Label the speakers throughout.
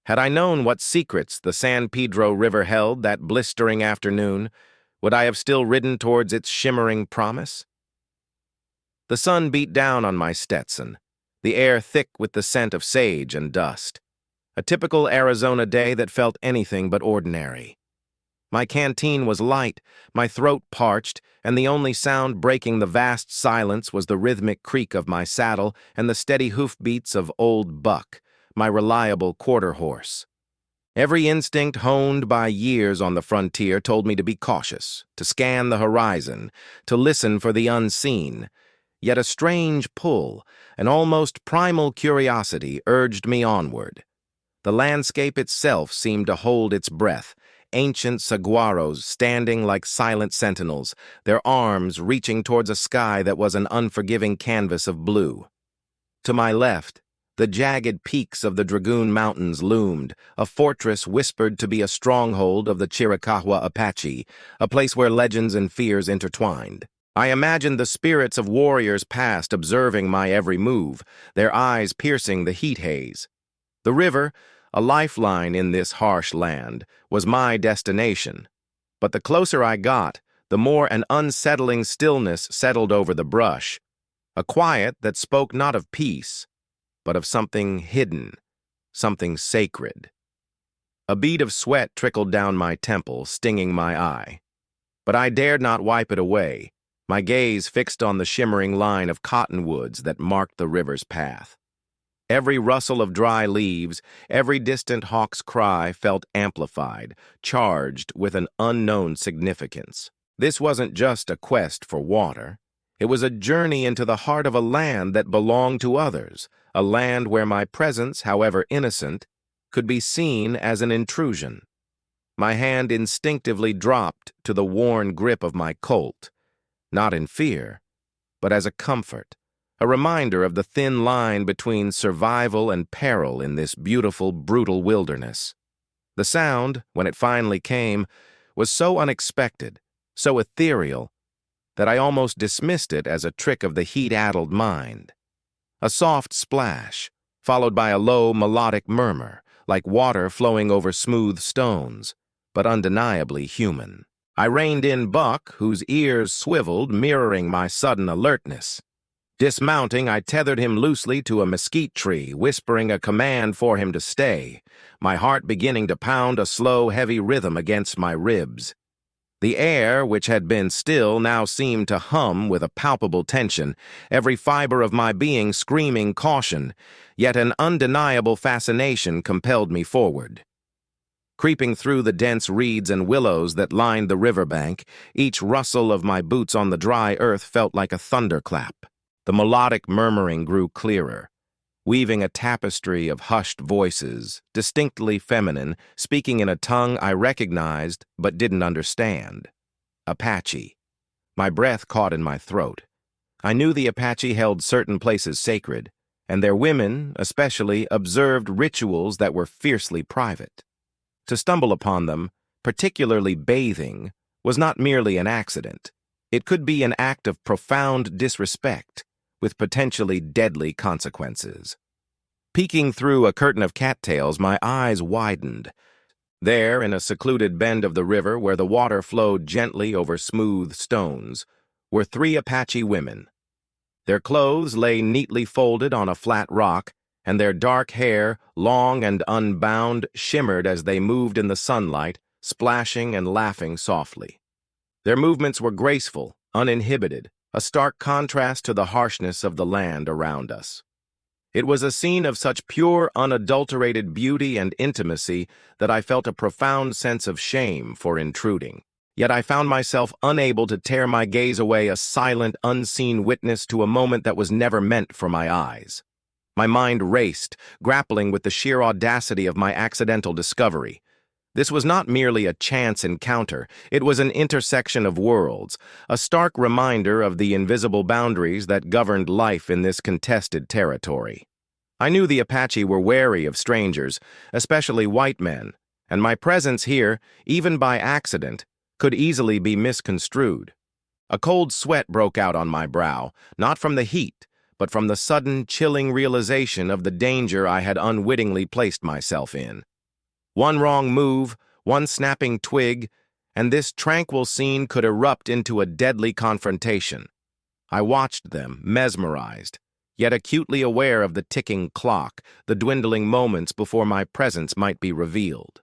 Speaker 1: Had I known what secrets the San Pedro River held that blistering afternoon, would I have still ridden towards its shimmering promise? The sun beat down on my Stetson, the air thick with the scent of sage and dust. A typical Arizona day that felt anything but ordinary. My canteen was light, my throat parched, and the only sound breaking the vast silence was the rhythmic creak of my saddle and the steady hoofbeats of Old Buck, my reliable quarter horse. Every instinct honed by years on the frontier told me to be cautious, to scan the horizon, to listen for the unseen. Yet a strange pull, an almost primal curiosity urged me onward. The landscape itself seemed to hold its breath, ancient saguaros standing like silent sentinels, their arms reaching towards a sky that was an unforgiving canvas of blue. To my left, the jagged peaks of the Dragoon Mountains loomed, a fortress whispered to be a stronghold of the Chiricahua Apache, a place where legends and fears intertwined. I imagined the spirits of warriors past observing my every move, their eyes piercing the heat haze. The river, a lifeline in this harsh land, was my destination. But the closer I got, the more an unsettling stillness settled over the brush, a quiet that spoke not of peace, but of something hidden, something sacred. A bead of sweat trickled down my temple, stinging my eye. But I dared not wipe it away, my gaze fixed on the shimmering line of cottonwoods that marked the river's path. Every rustle of dry leaves, every distant hawk's cry felt amplified, charged with an unknown significance. This wasn't just a quest for water. It was a journey into the heart of a land that belonged to others, a land where my presence, however innocent, could be seen as an intrusion. My hand instinctively dropped to the worn grip of my Colt, not in fear, but as a comfort. A reminder of the thin line between survival and peril in this beautiful, brutal wilderness. The sound, when it finally came, was so unexpected, so ethereal, that I almost dismissed it as a trick of the heat-addled mind. A soft splash, followed by a low, melodic murmur, like water flowing over smooth stones, but undeniably human. I reined in Buck, whose ears swiveled, mirroring my sudden alertness. Dismounting, I tethered him loosely to a mesquite tree, whispering a command for him to stay, my heart beginning to pound a slow, heavy rhythm against my ribs. The air, which had been still, now seemed to hum with a palpable tension, every fiber of my being screaming caution, yet an undeniable fascination compelled me forward. Creeping through the dense reeds and willows that lined the riverbank, each rustle of my boots on the dry earth felt like a thunderclap. The melodic murmuring grew clearer, weaving a tapestry of hushed voices, distinctly feminine, speaking in a tongue I recognized but didn't understand. Apache. My breath caught in my throat. I knew the Apache held certain places sacred, and their women, especially, observed rituals that were fiercely private. To stumble upon them, particularly bathing, was not merely an accident. It could be an act of profound disrespect, with potentially deadly consequences. Peeking through a curtain of cattails, my eyes widened. There, in a secluded bend of the river where the water flowed gently over smooth stones, were 3 Apache women. Their clothes lay neatly folded on a flat rock, and their dark hair, long and unbound, shimmered as they moved in the sunlight, splashing and laughing softly. Their movements were graceful, uninhibited, a stark contrast to the harshness of the land around us. It was a scene of such pure, unadulterated beauty and intimacy that I felt a profound sense of shame for intruding. Yet I found myself unable to tear my gaze away, a silent, unseen witness to a moment that was never meant for my eyes. My mind raced, grappling with the sheer audacity of my accidental discovery. This was not merely a chance encounter, it was an intersection of worlds, a stark reminder of the invisible boundaries that governed life in this contested territory. I knew the Apache were wary of strangers, especially white men, and my presence here, even by accident, could easily be misconstrued. A cold sweat broke out on my brow, not from the heat, but from the sudden, chilling realization of the danger I had unwittingly placed myself in. One wrong move, one snapping twig, and this tranquil scene could erupt into a deadly confrontation. I watched them, mesmerized, yet acutely aware of the ticking clock, the dwindling moments before my presence might be revealed.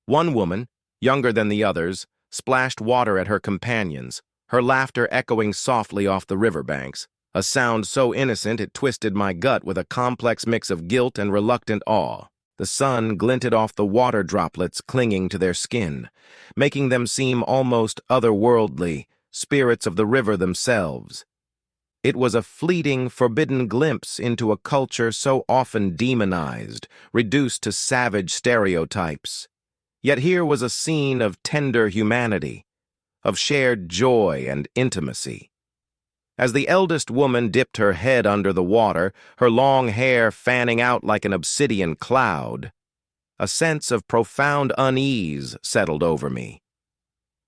Speaker 1: One woman, younger than the others, splashed water at her companions, her laughter echoing softly off the riverbanks, a sound so innocent it twisted my gut with a complex mix of guilt and reluctant awe. The sun glinted off the water droplets clinging to their skin, making them seem almost otherworldly, spirits of the river themselves. It was a fleeting, forbidden glimpse into a culture so often demonized, reduced to savage stereotypes. Yet here was a scene of tender humanity, of shared joy and intimacy. As the eldest woman dipped her head under the water, her long hair fanning out like an obsidian cloud, a sense of profound unease settled over me.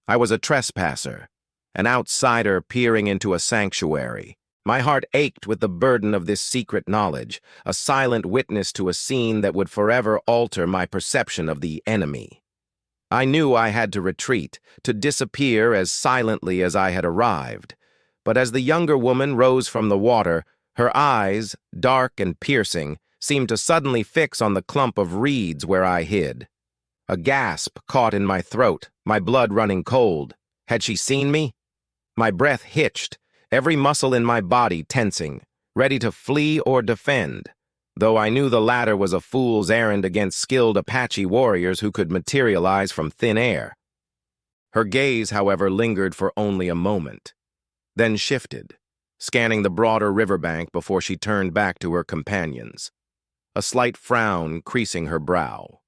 Speaker 1: I was a trespasser, an outsider peering into a sanctuary. My heart ached with the burden of this secret knowledge, a silent witness to a scene that would forever alter my perception of the enemy. I knew I had to retreat, to disappear as silently as I had arrived. But as the younger woman rose from the water, her eyes, dark and piercing, seemed to suddenly fix on the clump of reeds where I hid. A gasp caught in my throat, my blood running cold. Had she seen me? My breath hitched, every muscle in my body tensing, ready to flee or defend, though I knew the latter was a fool's errand against skilled Apache warriors who could materialize from thin air. Her gaze, however, lingered for only a moment, then shifted, scanning the broader riverbank before she turned back to her companions, a slight frown creasing her brow.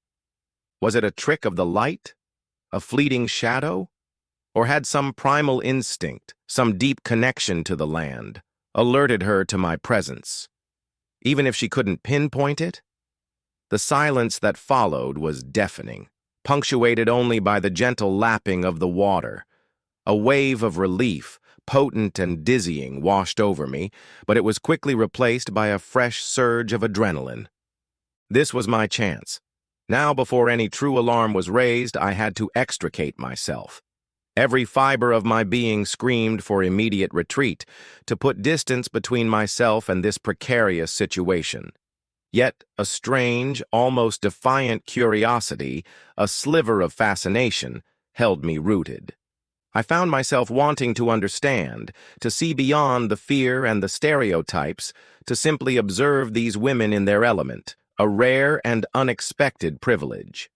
Speaker 1: Was it a trick of the light? A fleeting shadow? Or had some primal instinct, some deep connection to the land, alerted her to my presence? Even if she couldn't pinpoint it? The silence that followed was deafening, punctuated only by the gentle lapping of the water. A wave of relief, potent and dizzying, washed over me, but it was quickly replaced by a fresh surge of adrenaline. This was my chance. Now, before any true alarm was raised, I had to extricate myself. Every fiber of my being screamed for immediate retreat, to put distance between myself and this precarious situation. Yet a strange, almost defiant curiosity, a sliver of fascination, held me rooted. I found myself wanting to understand, to see beyond the fear and the stereotypes, to simply observe these women in their element, a rare and unexpected privilege.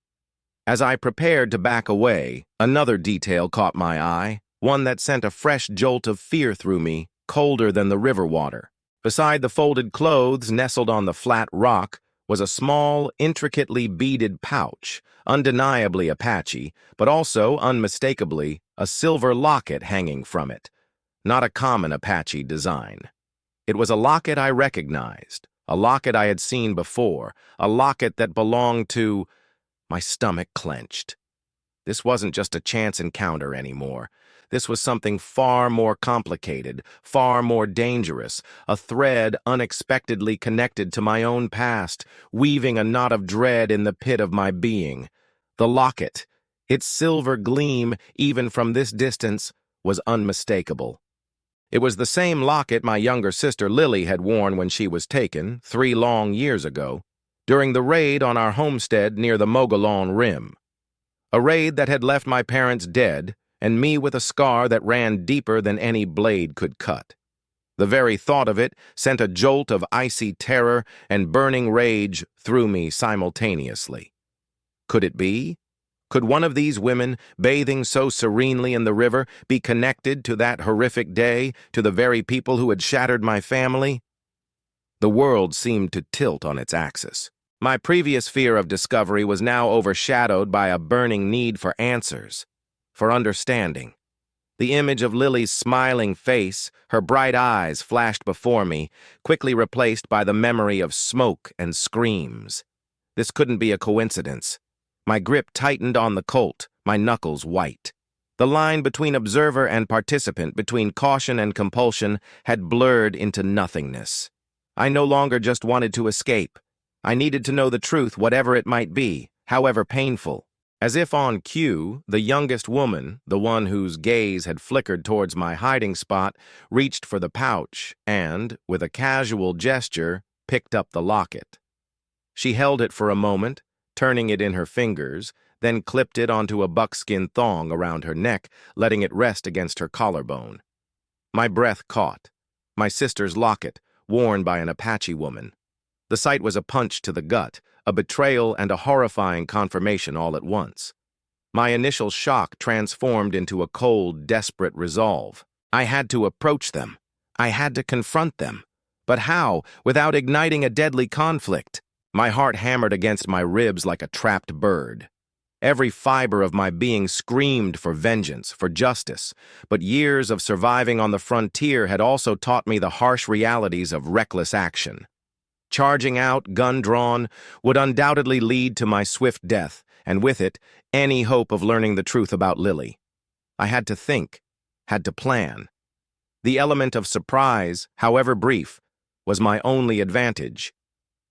Speaker 1: As I prepared to back away, another detail caught my eye, one that sent a fresh jolt of fear through me, colder than the river water. Beside the folded clothes nestled on the flat rock was a small, intricately beaded pouch, undeniably Apache, but also, unmistakably, a silver locket hanging from it. Not a common Apache design. It was a locket I recognized, a locket I had seen before, a locket that belonged to... My stomach clenched. This wasn't just a chance encounter anymore. This was something far more complicated, far more dangerous, a thread unexpectedly connected to my own past, weaving a knot of dread in the pit of my being. The locket, its silver gleam, even from this distance, was unmistakable. It was the same locket my younger sister Lily had worn when she was taken, 3 long years ago, during the raid on our homestead near the Mogollon Rim. A raid that had left my parents dead, and me with a scar that ran deeper than any blade could cut. The very thought of it sent a jolt of icy terror and burning rage through me simultaneously. Could it be? Could one of these women, bathing so serenely in the river, be connected to that horrific day, to the very people who had shattered my family? The world seemed to tilt on its axis. My previous fear of discovery was now overshadowed by a burning need for answers, for understanding. The image of Lily's smiling face, her bright eyes flashed before me, quickly replaced by the memory of smoke and screams. This couldn't be a coincidence. My grip tightened on the Colt, my knuckles white. The line between observer and participant, between caution and compulsion, had blurred into nothingness. I no longer just wanted to escape. I needed to know the truth, whatever it might be. however painful. As if on cue, the youngest woman, the one whose gaze had flickered towards my hiding spot, reached for the pouch and, with a casual gesture, picked up the locket. She held it for a moment, turning it in her fingers, then clipped it onto a buckskin thong around her neck, letting it rest against her collarbone. My breath caught. My sister's locket, worn by an Apache woman. The sight was a punch to the gut, a betrayal and a horrifying confirmation all at once. My initial shock transformed into a cold, desperate resolve. I had to approach them. I had to confront them. But how, without igniting a deadly conflict? My heart hammered against my ribs like a trapped bird. Every fiber of my being screamed for vengeance, for justice, but years of surviving on the frontier had also taught me the harsh realities of reckless action. Charging out, gun drawn, would undoubtedly lead to my swift death, and with it, any hope of learning the truth about Lily. I had to think, had to plan. The element of surprise, however brief, was my only advantage.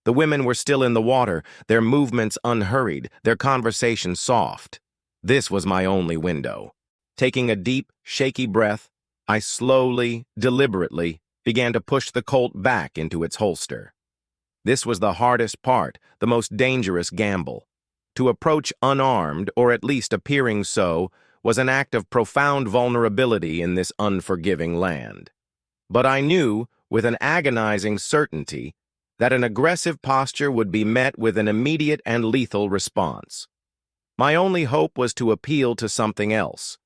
Speaker 1: The women were still in the water, their movements unhurried, their conversation soft. This was my only window. Taking a deep, shaky breath, I slowly, deliberately, began to push the Colt back into its holster. This was the hardest part, the most dangerous gamble. To approach unarmed, or at least appearing so, was an act of profound vulnerability in this unforgiving land. But I knew, with an agonizing certainty, that an aggressive posture would be met with an immediate and lethal response. My only hope was to appeal to something else,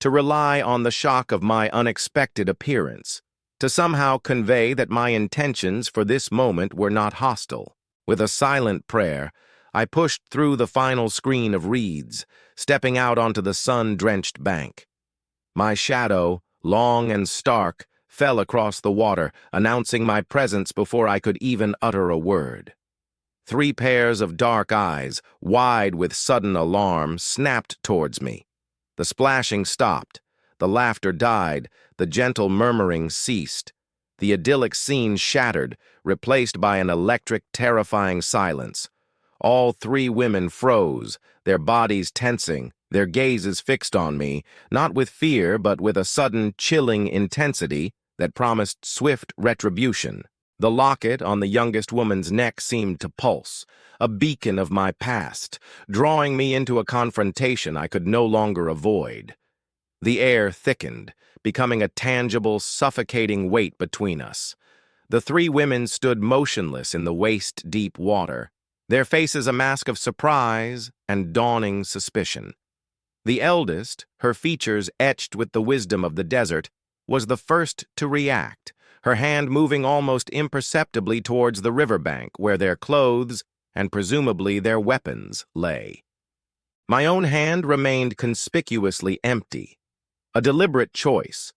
Speaker 1: to rely on the shock of my unexpected appearance, to somehow convey that my intentions for this moment were not hostile. With a silent prayer, I pushed through the final screen of reeds, stepping out onto the sun-drenched bank. My shadow, long and stark, fell across the water, announcing my presence before I could even utter a word. 3 pairs of dark eyes, wide with sudden alarm, snapped towards me. The splashing stopped. The laughter died, the gentle murmuring ceased. The idyllic scene shattered, replaced by an electric, terrifying silence. All 3 women froze, their bodies tensing, their gazes fixed on me, not with fear but with a sudden, chilling intensity that promised swift retribution. The locket on the youngest woman's neck seemed to pulse, a beacon of my past, drawing me into a confrontation I could no longer avoid. The air thickened, becoming a tangible, suffocating weight between us. The 3 women stood motionless in the waist-deep water, their faces a mask of surprise and dawning suspicion. The eldest, her features etched with the wisdom of the desert, was the first to react, her hand moving almost imperceptibly towards the riverbank where their clothes, and presumably their weapons, lay. My own hand remained conspicuously empty. A deliberate choice,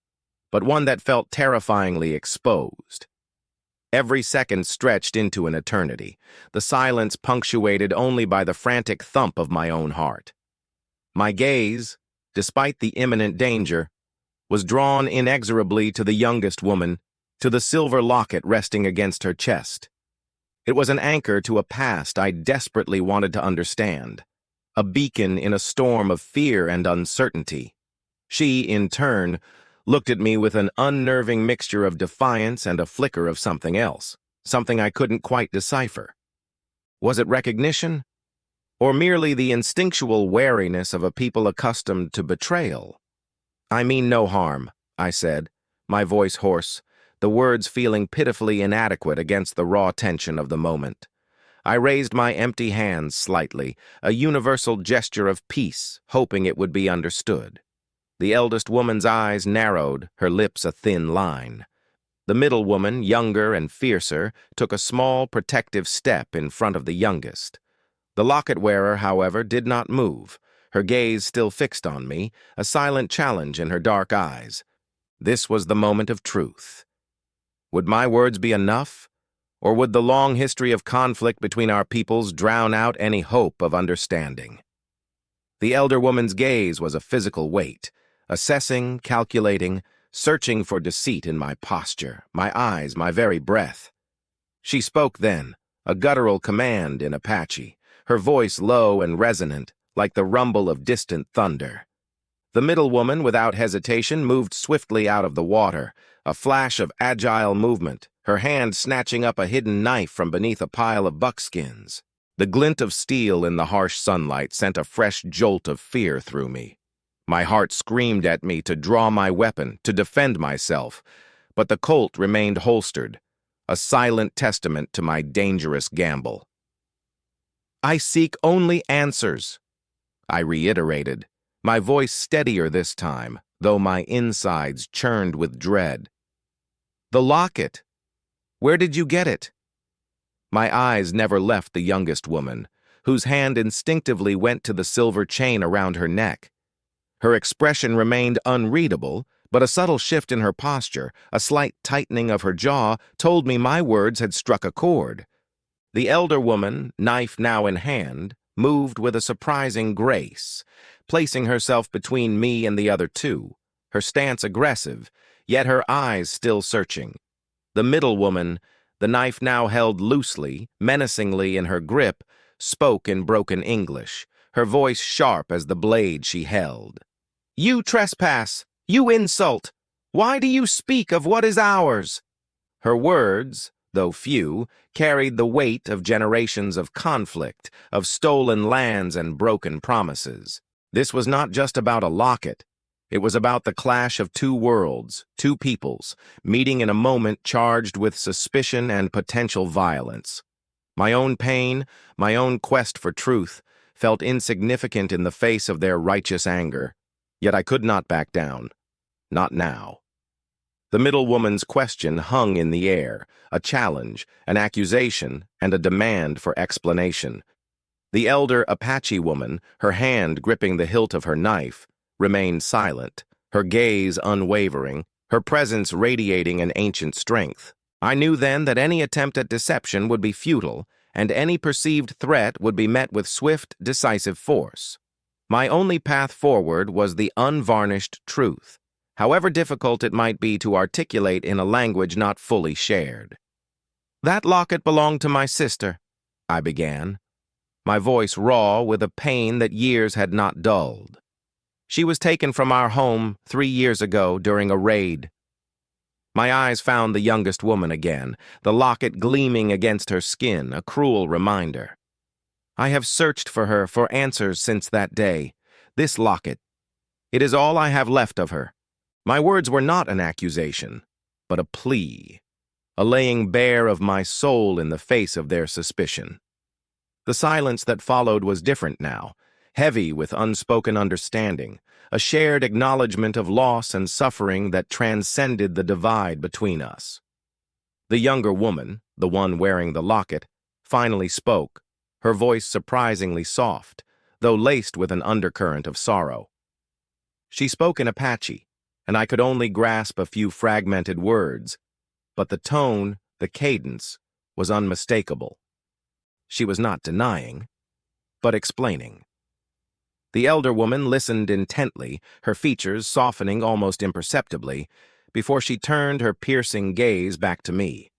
Speaker 1: but one that felt terrifyingly exposed. Every second stretched into an eternity, the silence punctuated only by the frantic thump of my own heart. My gaze, despite the imminent danger, was drawn inexorably to the youngest woman, to the silver locket resting against her chest. It was an anchor to a past I desperately wanted to understand, a beacon in a storm of fear and uncertainty. She, in turn, looked at me with an unnerving mixture of defiance and a flicker of something else, something I couldn't quite decipher. Was it recognition? Or merely the instinctual wariness of a people accustomed to betrayal? "I mean no harm," I said, my voice hoarse, the words feeling pitifully inadequate against the raw tension of the moment. I raised my empty hands slightly, a universal gesture of peace, hoping it would be understood. The eldest woman's eyes narrowed, her lips a thin line. The middle woman, younger and fiercer, took a small, protective step in front of the youngest. The locket-wearer, however, did not move, her gaze still fixed on me, a silent challenge in her dark eyes. This was the moment of truth. Would my words be enough? Or would the long history of conflict between our peoples drown out any hope of understanding? The elder woman's gaze was a physical weight, assessing, calculating, searching for deceit in my posture, my eyes, my very breath. She spoke then, a guttural command in Apache, her voice low and resonant, like the rumble of distant thunder. The middle woman, without hesitation, moved swiftly out of the water, a flash of agile movement, her hand snatching up a hidden knife from beneath a pile of buckskins. The glint of steel in the harsh sunlight sent a fresh jolt of fear through me. My heart screamed at me to draw my weapon, to defend myself, but the Colt remained holstered, a silent testament to my dangerous gamble. "I seek only answers," I reiterated, my voice steadier this time, though my insides churned with dread. "The locket. Where did you get it?" My eyes never left the youngest woman, whose hand instinctively went to the silver chain around her neck. Her expression remained unreadable, but a subtle shift in her posture, a slight tightening of her jaw, told me my words had struck a chord. The elder woman, knife now in hand, moved with a surprising grace, placing herself between me and the other two, her stance aggressive, yet her eyes still searching. The middle woman, the knife now held loosely, menacingly in her grip, spoke in broken English, her voice sharp as the blade she held. "You trespass! You insult! Why do you speak of what is ours?" Her words, though few, carried the weight of generations of conflict, of stolen lands and broken promises. This was not just about a locket. It was about the clash of two worlds, two peoples, meeting in a moment charged with suspicion and potential violence. My own pain, my own quest for truth, felt insignificant in the face of their righteous anger. Yet I could not back down. Not now. The middle woman's question hung in the air, a challenge, an accusation, and a demand for explanation. The elder Apache woman, her hand gripping the hilt of her knife, remained silent, her gaze unwavering, her presence radiating an ancient strength. I knew then that any attempt at deception would be futile, and any perceived threat would be met with swift, decisive force. My only path forward was the unvarnished truth, however difficult it might be to articulate in a language not fully shared. "That locket belonged to my sister," I began, my voice raw with a pain that years had not dulled. "She was taken from our home 3 years ago during a raid." My eyes found the youngest woman again, the locket gleaming against her skin, a cruel reminder. "I have searched for her for answers since that day. This locket. It is all I have left of her." My words were not an accusation, but a plea, a laying bare of my soul in the face of their suspicion. The silence that followed was different now, heavy with unspoken understanding, a shared acknowledgement of loss and suffering that transcended the divide between us. The younger woman, the one wearing the locket, finally spoke, her voice surprisingly soft, though laced with an undercurrent of sorrow. She spoke in Apache, and I could only grasp a few fragmented words, but the tone, the cadence, was unmistakable. She was not denying, but explaining. The elder woman listened intently, her features softening almost imperceptibly, before she turned her piercing gaze back to me.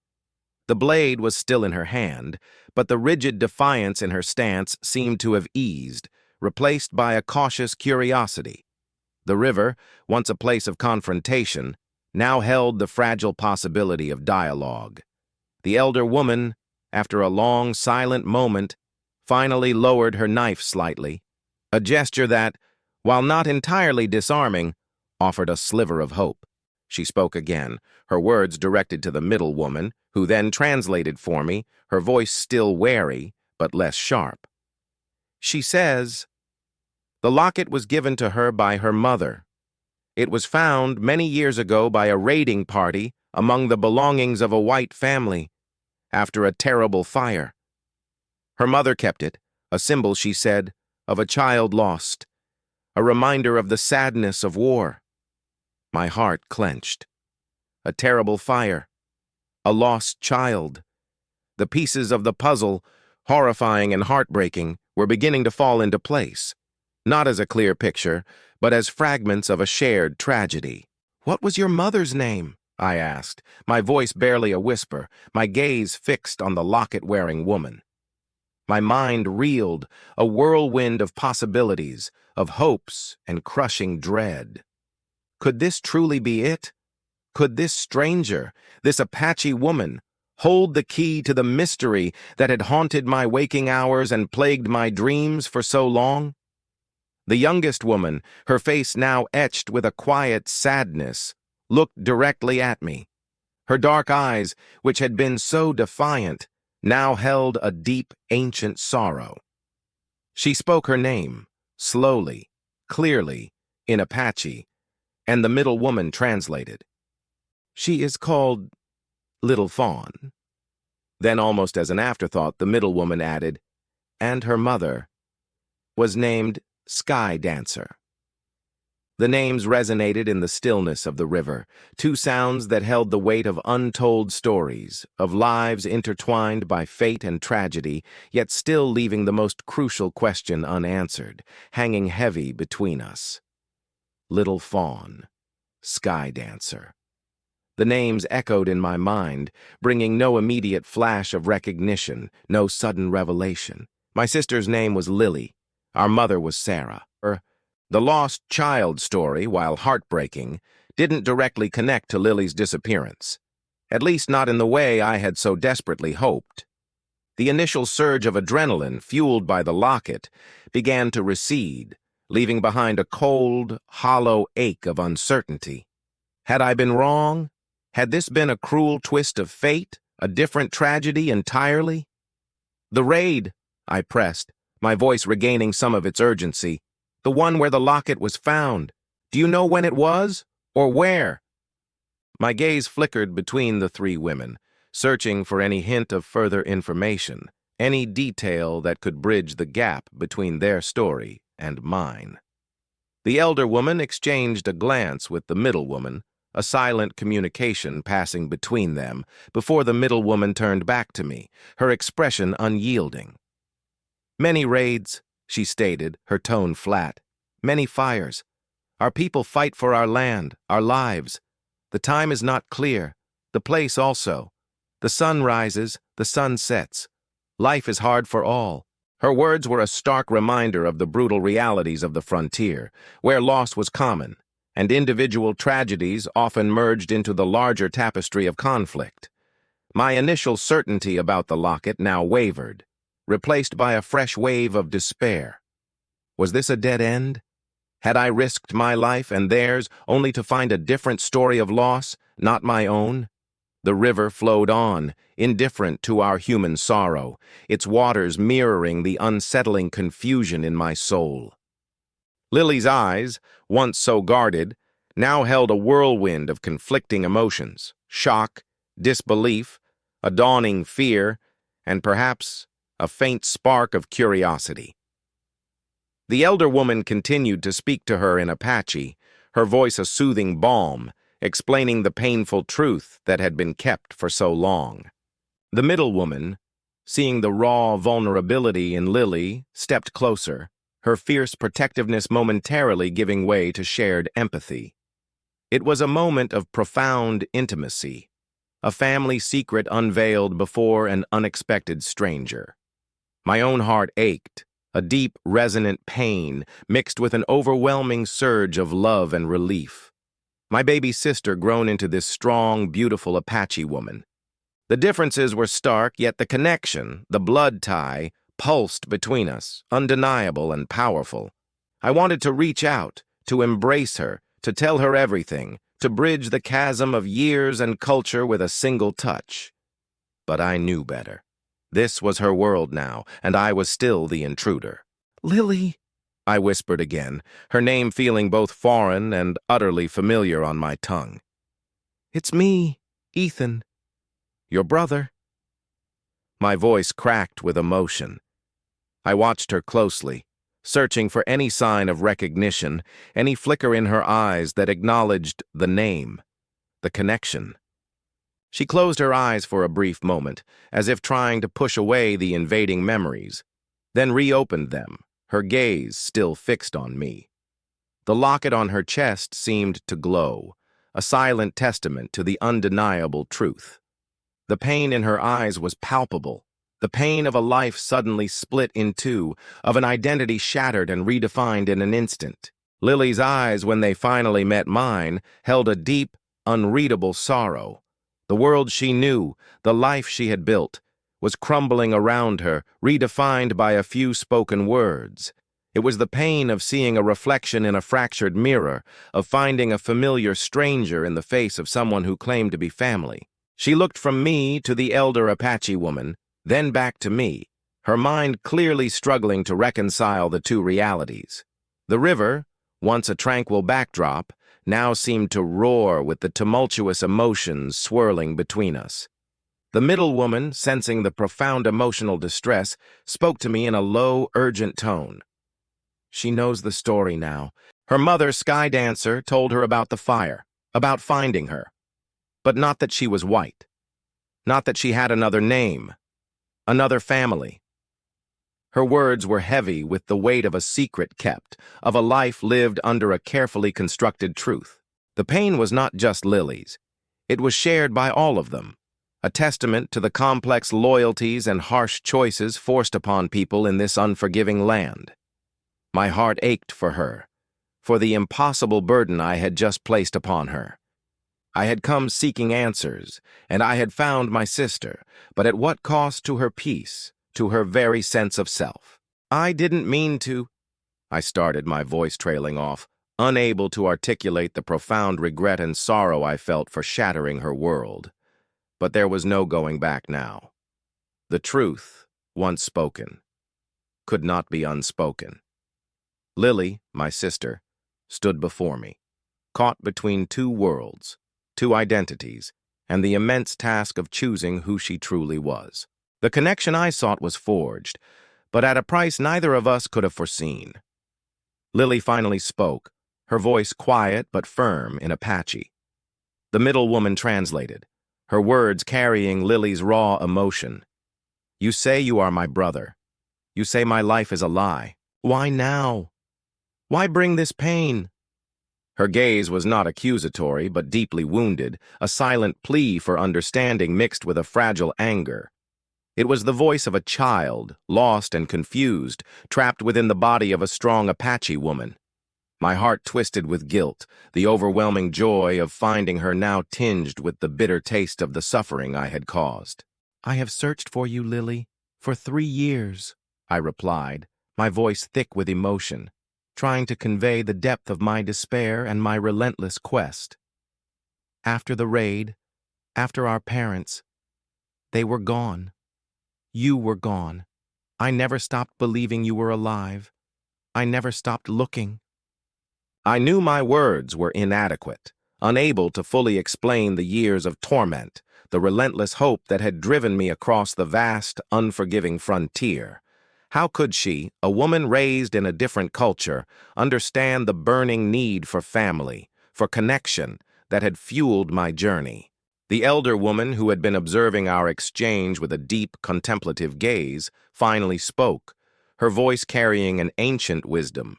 Speaker 1: The blade was still in her hand, but the rigid defiance in her stance seemed to have eased, replaced by a cautious curiosity. The river, once a place of confrontation, now held the fragile possibility of dialogue. The elder woman, after a long, silent moment, finally lowered her knife slightly, a gesture that, while not entirely disarming, offered a sliver of hope. She spoke again, her words directed to the middle woman, who then translated for me, her voice still wary, but less sharp. She says, "The locket was given to her by her mother. It was found many years ago by a raiding party among the belongings of a white family, after a terrible fire. Her mother kept it, a symbol, she said, of a child lost, a reminder of the sadness of war." My heart clenched. A terrible fire, a lost child. The pieces of the puzzle, horrifying and heartbreaking, were beginning to fall into place, not as a clear picture, but as fragments of a shared tragedy. "What was your mother's name?" I asked, my voice barely a whisper, my gaze fixed on the locket-wearing woman. My mind reeled, a whirlwind of possibilities, of hopes and crushing dread. Could this truly be it? Could this stranger, this Apache woman, hold the key to the mystery that had haunted my waking hours and plagued my dreams for so long? The youngest woman, her face now etched with a quiet sadness, looked directly at me. Her dark eyes, which had been so defiant, now held a deep, ancient sorrow. She spoke her name, slowly, clearly, in Apache, and the middle woman translated. She is called Little Fawn. Then, almost as an afterthought, the middle woman added, and her mother was named Sky Dancer. The names resonated in the stillness of the river, two sounds that held the weight of untold stories, of lives intertwined by fate and tragedy, yet still leaving the most crucial question unanswered, hanging heavy between us. Little Fawn, Sky Dancer. The names echoed in my mind, bringing no immediate flash of recognition, no sudden revelation. My sister's name was Lily. Our mother was Sarah. The lost child story, while heartbreaking, didn't directly connect to Lily's disappearance, at least not in the way I had so desperately hoped. The initial surge of adrenaline, fueled by the locket, began to recede, leaving behind a cold, hollow ache of uncertainty. Had I been wrong? Had this been a cruel twist of fate, a different tragedy entirely? The raid, I pressed, my voice regaining some of its urgency. The one where the locket was found. Do you know when it was? Or where? My gaze flickered between the three women, searching for any hint of further information, any detail that could bridge the gap between their story and mine. The elder woman exchanged a glance with the middle woman, a silent communication passing between them, before the middle woman turned back to me, her expression unyielding. Many raids, she stated, her tone flat. Many fires. Our people fight for our land, our lives. The time is not clear. The place also. The sun rises, the sun sets. Life is hard for all. Her words were a stark reminder of the brutal realities of the frontier, where loss was common, and individual tragedies often merged into the larger tapestry of conflict. My initial certainty about the locket now wavered, replaced by a fresh wave of despair. Was this a dead end? Had I risked my life and theirs only to find a different story of loss, not my own? The river flowed on, indifferent to our human sorrow, its waters mirroring the unsettling confusion in my soul. Lily's eyes, once so guarded, now held a whirlwind of conflicting emotions, shock, disbelief, a dawning fear, and perhaps a faint spark of curiosity. The elder woman continued to speak to her in Apache, her voice a soothing balm, explaining the painful truth that had been kept for so long. The middle woman, seeing the raw vulnerability in Lily, stepped closer, her fierce protectiveness momentarily giving way to shared empathy. It was a moment of profound intimacy, a family secret unveiled before an unexpected stranger. My own heart ached, a deep, resonant pain mixed with an overwhelming surge of love and relief. My baby sister grown into this strong, beautiful Apache woman. The differences were stark, yet the connection, the blood tie, pulsed between us, undeniable and powerful. I wanted to reach out, to embrace her, to tell her everything, to bridge the chasm of years and culture with a single touch. But I knew better. This was her world now, and I was still the intruder. "Lily," I whispered again, her name feeling both foreign and utterly familiar on my tongue. "It's me, Ethan. Your brother." My voice cracked with emotion. I watched her closely, searching for any sign of recognition, any flicker in her eyes that acknowledged the name, the connection. She closed her eyes for a brief moment, as if trying to push away the invading memories, then reopened them, her gaze still fixed on me. The locket on her chest seemed to glow, a silent testament to the undeniable truth. The pain in her eyes was palpable, The pain of a life suddenly split in two, of an identity shattered and redefined in an instant. Lily's eyes, when they finally met mine, held a deep, unreadable sorrow. The world she knew, the life she had built, was crumbling around her, redefined by a few spoken words. It was the pain of seeing a reflection in a fractured mirror, of finding a familiar stranger in the face of someone who claimed to be family. She looked from me to the elder Apache woman, then back to me, her mind clearly struggling to reconcile the two realities. The river, once a tranquil backdrop, now seemed to roar with the tumultuous emotions swirling between us. The middle woman, sensing the profound emotional distress, spoke to me in a low, urgent tone. She knows the story now. Her mother, Sky Dancer, told her about the fire, about finding her. But not that she was white. Not that she had another name, another family. Her words were heavy with the weight of a secret kept, of a life lived under a carefully constructed truth. The pain was not just Lily's. It was shared by all of them, a testament to the complex loyalties and harsh choices forced upon people in this unforgiving land. My heart ached for her, for the impossible burden I had just placed upon her. I had come seeking answers, and I had found my sister, but at what cost to her peace, to her very sense of self? I didn't mean to, I started, my voice trailing off, unable to articulate the profound regret and sorrow I felt for shattering her world. But there was no going back now. The truth, once spoken, could not be unspoken. Lily, my sister, stood before me, caught between two worlds, two identities, and the immense task of choosing who she truly was. The connection I sought was forged, but at a price neither of us could have foreseen. Lily finally spoke, her voice quiet but firm in Apache. The middle woman translated, her words carrying Lily's raw emotion. You say you are my brother. You say my life is a lie. Why now? Why bring this pain? Her gaze was not accusatory, but deeply wounded, a silent plea for understanding mixed with a fragile anger. It was the voice of a child, lost and confused, trapped within the body of a strong Apache woman. My heart twisted with guilt, the overwhelming joy of finding her now tinged with the bitter taste of the suffering I had caused. I have searched for you, Lily, for 3 years, I replied, my voice thick with emotion, trying to convey the depth of my despair and my relentless quest. After the raid, after our parents, they were gone. You were gone. I never stopped believing you were alive. I never stopped looking. I knew my words were inadequate, unable to fully explain the years of torment, the relentless hope that had driven me across the vast, unforgiving frontier. How could she, a woman raised in a different culture, understand the burning need for family, for connection that had fueled my journey? The elder woman, who had been observing our exchange with a deep, contemplative gaze, finally spoke, her voice carrying an ancient wisdom.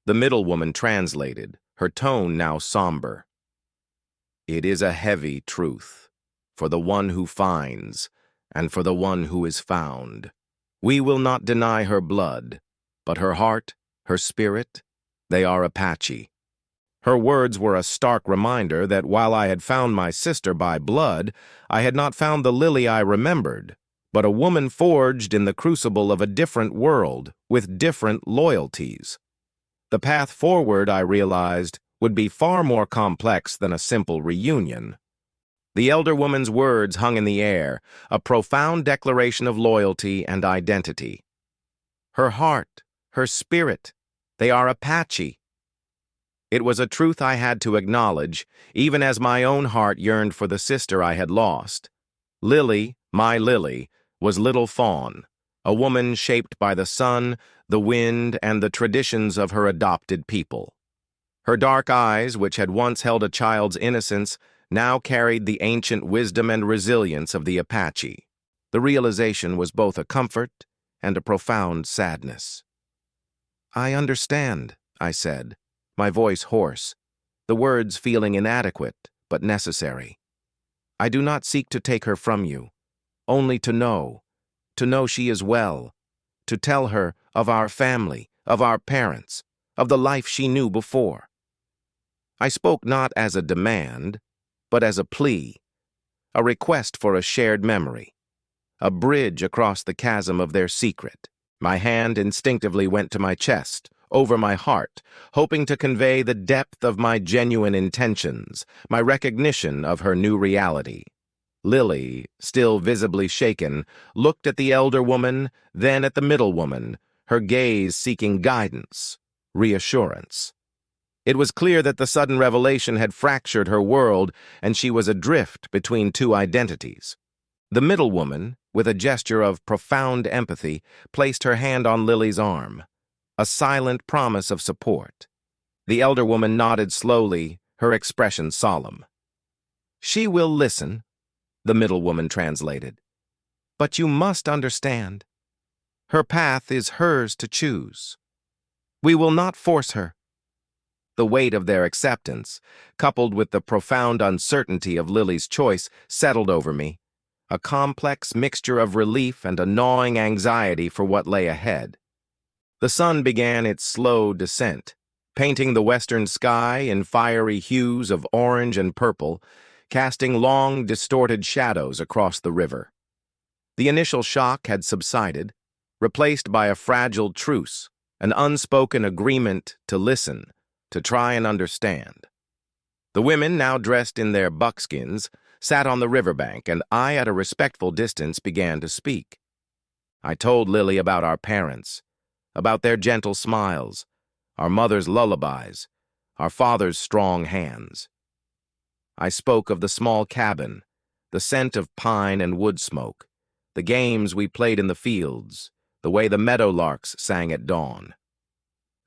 Speaker 1: The middle woman translated, her tone now somber. It is a heavy truth, for the one who finds, and for the one who is found. We will not deny her blood, but her heart, her spirit, they are Apache. Her words were a stark reminder that while I had found my sister by blood, I had not found the Lily I remembered, but a woman forged in the crucible of a different world, with different loyalties. The path forward, I realized, would be far more complex than a simple reunion. The elder woman's words hung in the air, a profound declaration of loyalty and identity. Her heart, her spirit, they are Apache. It was a truth I had to acknowledge, even as my own heart yearned for the sister I had lost. Lily, my Lily, was Little Fawn, a woman shaped by the sun, the wind, and the traditions of her adopted people. Her dark eyes, which had once held a child's innocence, now carried the ancient wisdom and resilience of the Apache. The realization was both a comfort and a profound sadness. I understand, I said, my voice hoarse, the words feeling inadequate but necessary. I do not seek to take her from you, only to know to know she is well, to tell her of our family, of our parents, of the life she knew before. I spoke not as a demand, but as a plea, a request for a shared memory, a bridge across the chasm of their secret. My hand instinctively went to my chest, over my heart, hoping to convey the depth of my genuine intentions, my recognition of her new reality. Lily, still visibly shaken, looked at the elder woman, then at the middle woman, her gaze seeking guidance, reassurance. It was clear that the sudden revelation had fractured her world, and she was adrift between two identities. The middle woman, with a gesture of profound empathy, placed her hand on Lily's arm, a silent promise of support. The elder woman nodded slowly, her expression solemn. "She will listen," the middle woman translated. "But you must understand. Her path is hers to choose. We will not force her." The weight of their acceptance, coupled with the profound uncertainty of Lily's choice, settled over me, a complex mixture of relief and a gnawing anxiety for what lay ahead. The sun began its slow descent, painting the western sky in fiery hues of orange and purple, casting long, distorted shadows across the river. The initial shock had subsided, replaced by a fragile truce, an unspoken agreement to listen, to try and understand. The women, now dressed in their buckskins, sat on the riverbank, and I, at a respectful distance, began to speak. I told Lily about our parents, about their gentle smiles, our mother's lullabies, our father's strong hands. I spoke of the small cabin, the scent of pine and wood smoke, the games we played in the fields, the way the meadowlarks sang at dawn.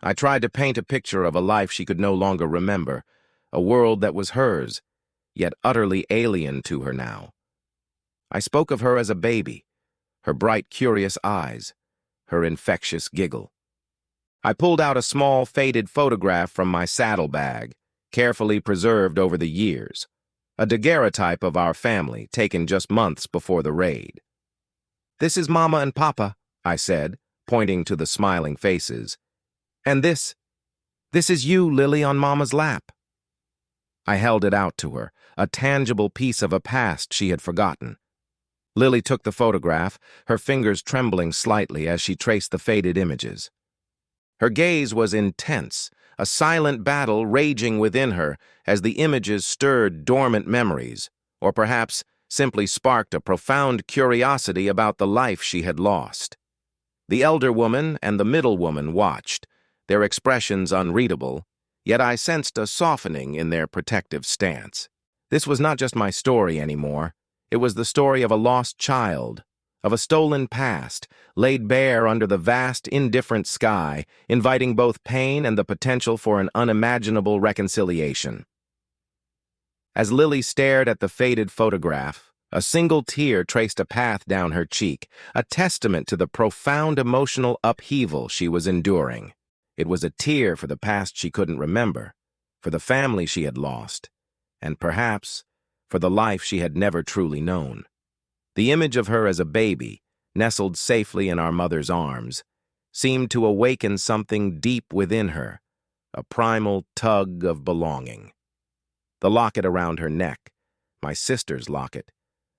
Speaker 1: I tried to paint a picture of a life she could no longer remember, a world that was hers, yet utterly alien to her now. I spoke of her as a baby, her bright, curious eyes, her infectious giggle. I pulled out a small, faded photograph from my saddlebag, carefully preserved over the years, a daguerreotype of our family, taken just months before the raid. "This is Mama and Papa," I said, pointing to the smiling faces. "And this is you, Lily, on Mama's lap." I held it out to her, a tangible piece of a past she had forgotten. Lily took the photograph, her fingers trembling slightly as she traced the faded images. Her gaze was intense, a silent battle raging within her as the images stirred dormant memories, or perhaps simply sparked a profound curiosity about the life she had lost. The elder woman and the middle woman watched, their expressions unreadable, yet I sensed a softening in their protective stance. This was not just my story anymore. It was the story of a lost child, of a stolen past, laid bare under the vast, indifferent sky, inviting both pain and the potential for an unimaginable reconciliation. As Lily stared at the faded photograph, a single tear traced a path down her cheek, a testament to the profound emotional upheaval she was enduring. It was a tear for the past she couldn't remember, for the family she had lost, and perhaps for the life she had never truly known. The image of her as a baby, nestled safely in our mother's arms, seemed to awaken something deep within her, a primal tug of belonging. The locket around her neck, my sister's locket,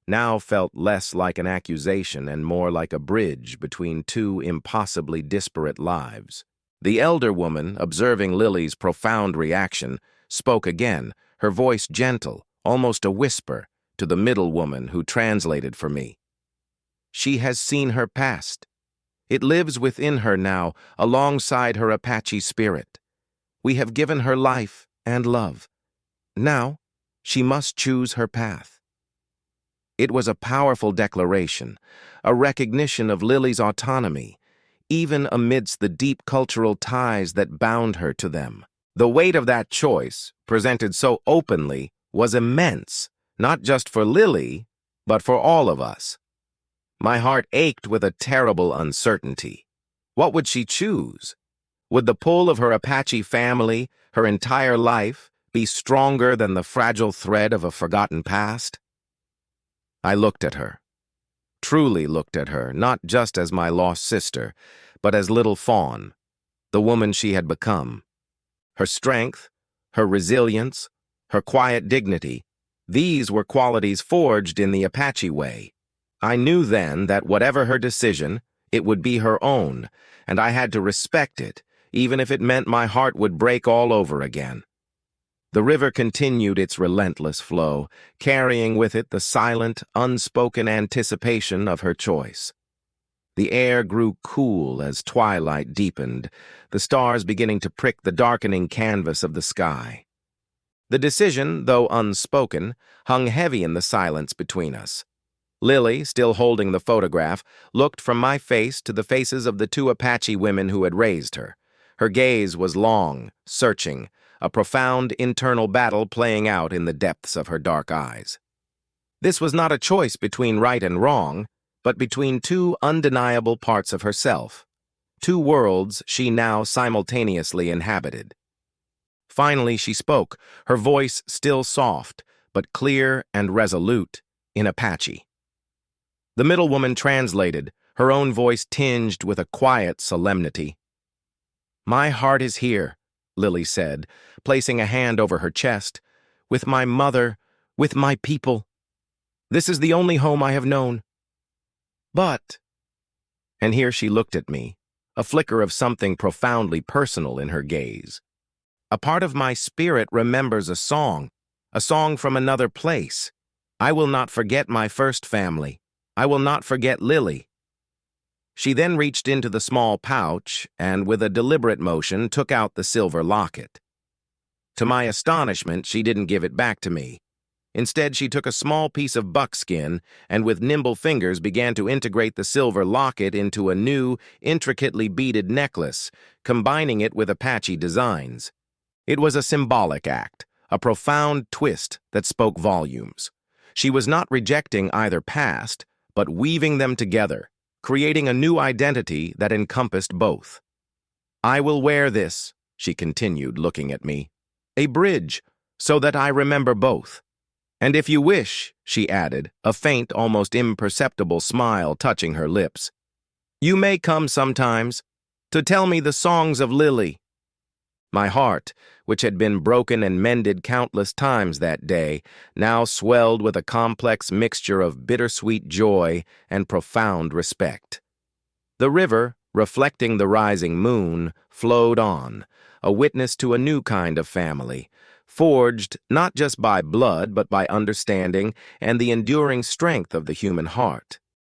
Speaker 1: now felt less like an accusation and more like a bridge between two impossibly disparate lives. The elder woman, observing Lily's profound reaction, spoke again, her voice gentle, almost a whisper, to the middle woman who translated for me. "She has seen her past. It lives within her now, alongside her Apache spirit. We have given her life and love. Now, she must choose her path." It was a powerful declaration, a recognition of Lily's autonomy, even amidst the deep cultural ties that bound her to them. The weight of that choice, presented so openly, was immense, not just for Lily, but for all of us. My heart ached with a terrible uncertainty. What would she choose? Would the pull of her Apache family, her entire life, be stronger than the fragile thread of a forgotten past? I looked at her. truly looked at her, not just as my lost sister, but as little Fawn, the woman she had become. Her strength, her resilience, her quiet dignity, these were qualities forged in the Apache way. I knew then that whatever her decision, it would be her own, and I had to respect it, even if it meant my heart would break all over again. The river continued its relentless flow, carrying with it the silent, unspoken anticipation of her choice. The air grew cool as twilight deepened, the stars beginning to prick the darkening canvas of the sky. The decision, though unspoken, hung heavy in the silence between us. Lily, still holding the photograph, looked from my face to the faces of the two Apache women who had raised her. Her gaze was long, searching, a profound internal battle playing out in the depths of her dark eyes. This was not a choice between right and wrong, but between two undeniable parts of herself, two worlds she now simultaneously inhabited. Finally she spoke, her voice still soft, but clear and resolute, in Apache. The middle woman translated, her own voice tinged with a quiet solemnity. "My heart is here," Lily said, placing a hand over her chest, "with my mother, with my people. This is the only home I have known. But," and here she looked at me, a flicker of something profoundly personal in her gaze, "a part of my spirit remembers a song from another place. I will not forget my first family. I will not forget Lily." She then reached into the small pouch and, with a deliberate motion, took out the silver locket. To my astonishment, she didn't give it back to me. Instead, she took a small piece of buckskin and, with nimble fingers, began to integrate the silver locket into a new, intricately beaded necklace, combining it with Apache designs. It was a symbolic act, a profound twist that spoke volumes. She was not rejecting either past, but weaving them together, creating a new identity that encompassed both. "I will wear this," she continued, looking at me, "a bridge, so that I remember both. And if you wish," she added, a faint, almost imperceptible smile touching her lips, "you may come sometimes to tell me the songs of Lily." My heart, which had been broken and mended countless times that day, now swelled with a complex mixture of bittersweet joy and profound respect. The river, reflecting the rising moon, flowed on, a witness to a new kind of family, forged not just by blood but by understanding and the enduring strength of the human heart.